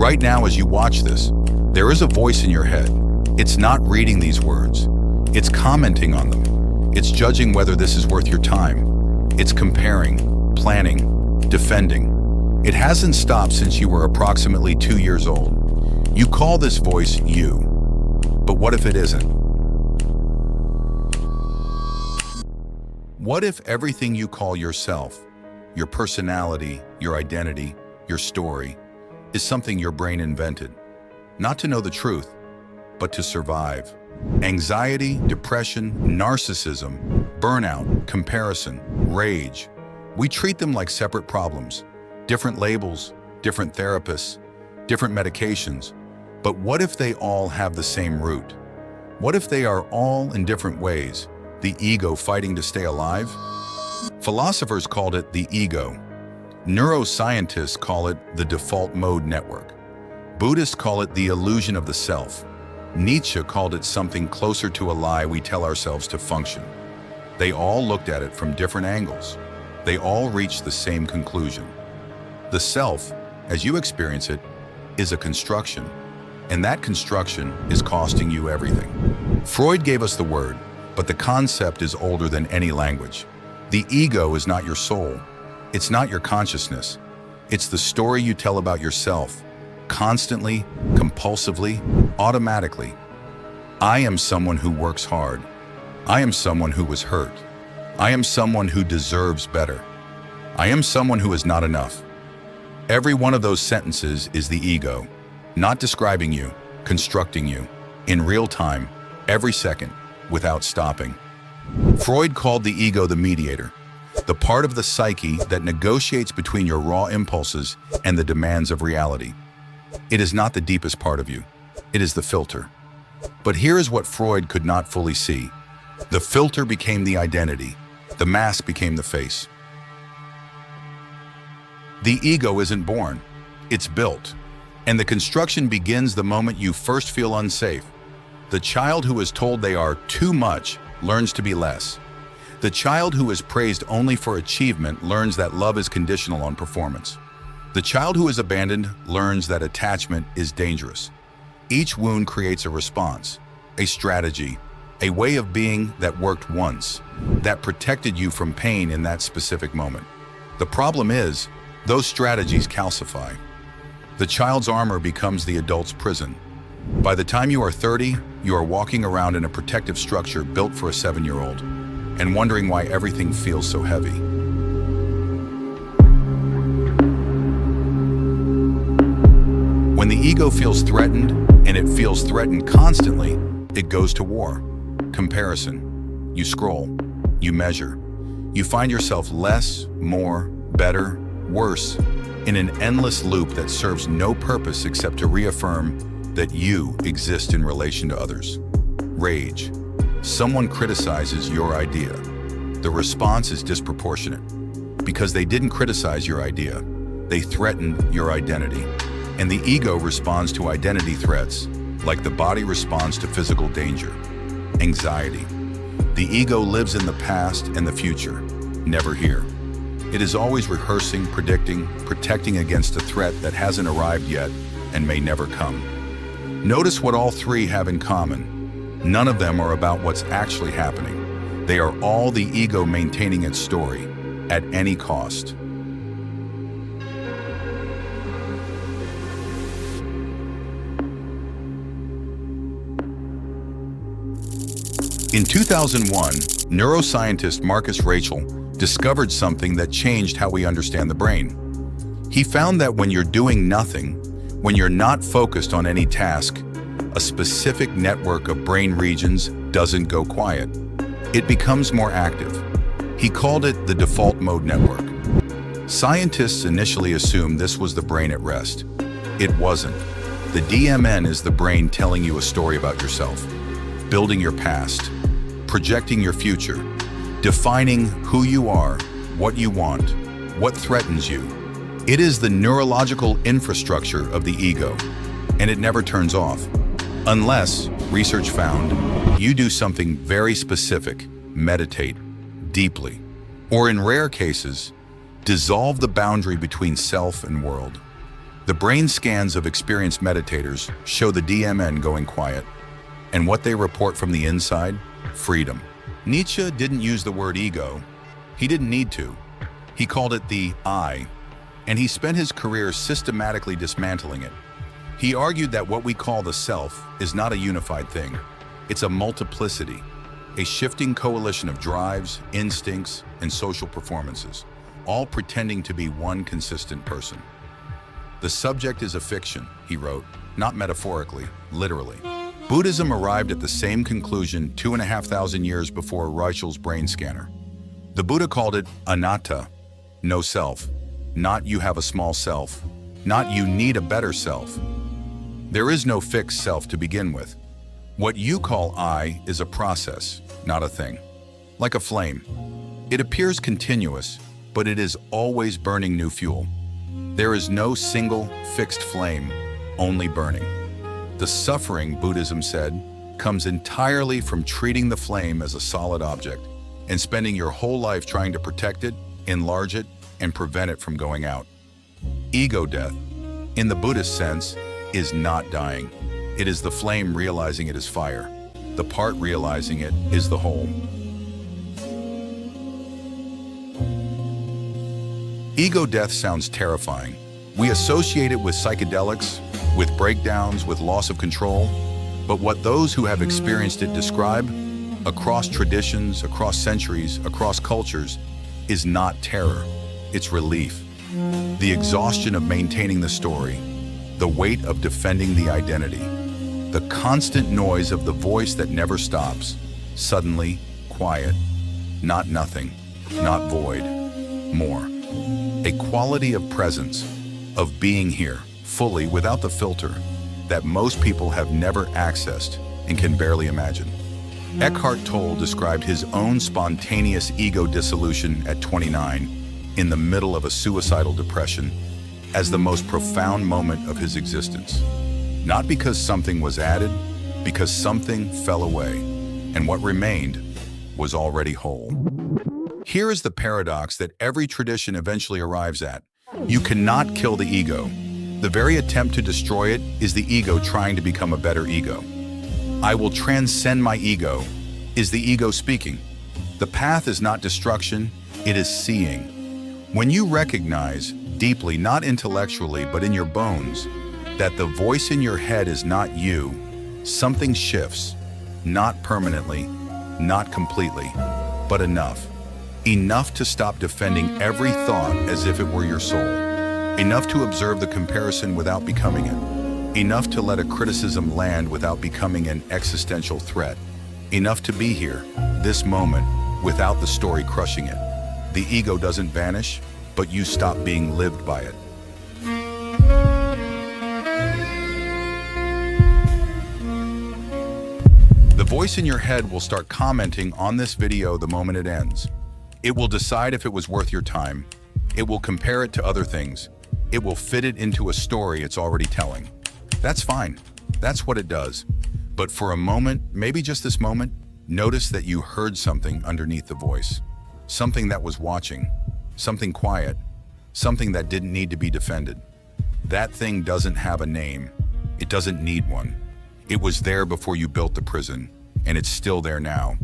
Right now, as you watch this, there is a voice in your head. It's not reading these words. It's commenting on them. It's judging whether this is worth your time. It's comparing, planning, defending. It hasn't stopped since you were approximately 2 years old. You call this voice you. But what if it isn't? What if everything you call yourself, your personality, your identity, your story, is something your brain invented? Not to know the truth, but to survive. Anxiety, depression, narcissism, burnout, comparison, rage. We treat them like separate problems. Different labels, different therapists, different medications. But what if they all have the same root? What if they are all in different ways? The ego fighting to stay alive? Philosophers called it the ego. Neuroscientists call it the default mode network. Buddhists call it the illusion of the self. Nietzsche called it something closer to a lie we tell ourselves to function. They all looked at it from different angles. They all reached the same conclusion. The self, as you experience it, is a construction, and that construction is costing you everything. Freud gave us the word, but the concept is older than any language. The ego is not your soul. It's not your consciousness. It's the story you tell about yourself, constantly, compulsively, automatically. I am someone who works hard. I am someone who was hurt. I am someone who deserves better. I am someone who is not enough. Every one of those sentences is the ego, not describing you, constructing you, in real time, every second, without stopping. Freud called the ego the mediator, the part of the psyche that negotiates between your raw impulses and the demands of reality. It is not the deepest part of you. It is the filter. But here is what Freud could not fully see. The filter became the identity. The mask became the face. The ego isn't born. It's built. And the construction begins the moment you first feel unsafe. The child who is told they are too much learns to be less. The child who is praised only for achievement learns that love is conditional on performance. The child who is abandoned learns that attachment is dangerous. Each wound creates a response, a strategy, a way of being that worked once, that protected you from pain in that specific moment. The problem is, those strategies calcify. The child's armor becomes the adult's prison. By the time you are 30, you are walking around in a protective structure built for a 7-year-old and wondering why everything feels so heavy. When the ego feels threatened, and it feels threatened constantly, it goes to war. Comparison. You scroll. You measure. You find yourself less, more, better, worse, in an endless loop that serves no purpose except to reaffirm that you exist in relation to others. Rage. Someone criticizes your idea. The response is disproportionate. Because they didn't criticize your idea, they threatened your identity. And the ego responds to identity threats like the body responds to physical danger. Anxiety. The ego lives in the past and the future, never here. It is always rehearsing, predicting, protecting against a threat that hasn't arrived yet and may never come. Notice what all three have in common. None of them are about what's actually happening. They are all the ego maintaining its story at any cost. In 2001, neuroscientist Marcus Rachel discovered something that changed how we understand the brain. He found that when you're doing nothing, when you're not focused on any task, a specific network of brain regions doesn't go quiet. It becomes more active. He called it the default mode network. Scientists initially assumed this was the brain at rest. It wasn't. The DMN is the brain telling you a story about yourself, building your past, projecting your future, defining who you are, what you want, what threatens you. It is the neurological infrastructure of the ego, and it never turns off. Unless, research found, you do something very specific, meditate deeply, or in rare cases, dissolve the boundary between self and world. The brain scans of experienced meditators show the DMN going quiet, and what they report from the inside? Freedom. Nietzsche didn't use the word ego. He didn't need to. He called it the I, and he spent his career systematically dismantling it. He argued that what we call the self is not a unified thing. It's a multiplicity, a shifting coalition of drives, instincts, and social performances, all pretending to be one consistent person. The subject is a fiction, he wrote, not metaphorically, literally. Buddhism arrived at the same conclusion 2,500 years before Reichel's brain scanner. The Buddha called it anatta, no self, not you have a small self, not you need a better self. There is no fixed self to begin with. What you call I is a process, not a thing. Like a flame. It appears continuous, but it is always burning new fuel. There is no single, fixed flame, only burning. The suffering, Buddhism said, comes entirely from treating the flame as a solid object and spending your whole life trying to protect it, enlarge it, and prevent it from going out. Ego death, in the Buddhist sense, is not dying. It is the flame realizing it is fire. The part realizing it is the whole. Ego death sounds terrifying. We associate it with psychedelics, with breakdowns, with loss of control. But what those who have experienced it describe, across traditions, across centuries, across cultures, is not terror. It's relief. The exhaustion of maintaining the story, the weight of defending the identity, the constant noise of the voice that never stops, suddenly quiet, not nothing, not void, more. A quality of presence, of being here, fully without the filter, that most people have never accessed and can barely imagine. Eckhart Tolle described his own spontaneous ego dissolution at 29, in the middle of a suicidal depression, as the most profound moment of his existence. Not because something was added, because something fell away, and what remained was already whole. Here is the paradox that every tradition eventually arrives at. You cannot kill the ego. The very attempt to destroy it is the ego trying to become a better ego. I will transcend my ego, is the ego speaking. The path is not destruction, it is seeing. When you recognize, deeply, not intellectually, but in your bones, that the voice in your head is not you, something shifts, not permanently, not completely, but enough. Enough to stop defending every thought as if it were your soul. Enough to observe the comparison without becoming it. Enough to let a criticism land without becoming an existential threat. Enough to be here, this moment, without the story crushing it. The ego doesn't vanish, but you stop being lived by it. The voice in your head will start commenting on this video the moment it ends. It will decide if it was worth your time. It will compare it to other things. It will fit it into a story it's already telling. That's fine. That's what it does. But for a moment, maybe just this moment, notice that you heard something underneath the voice. Something that was watching. Something quiet. Something that didn't need to be defended. That thing doesn't have a name. It doesn't need one. It was there before you built the prison, and it's still there now.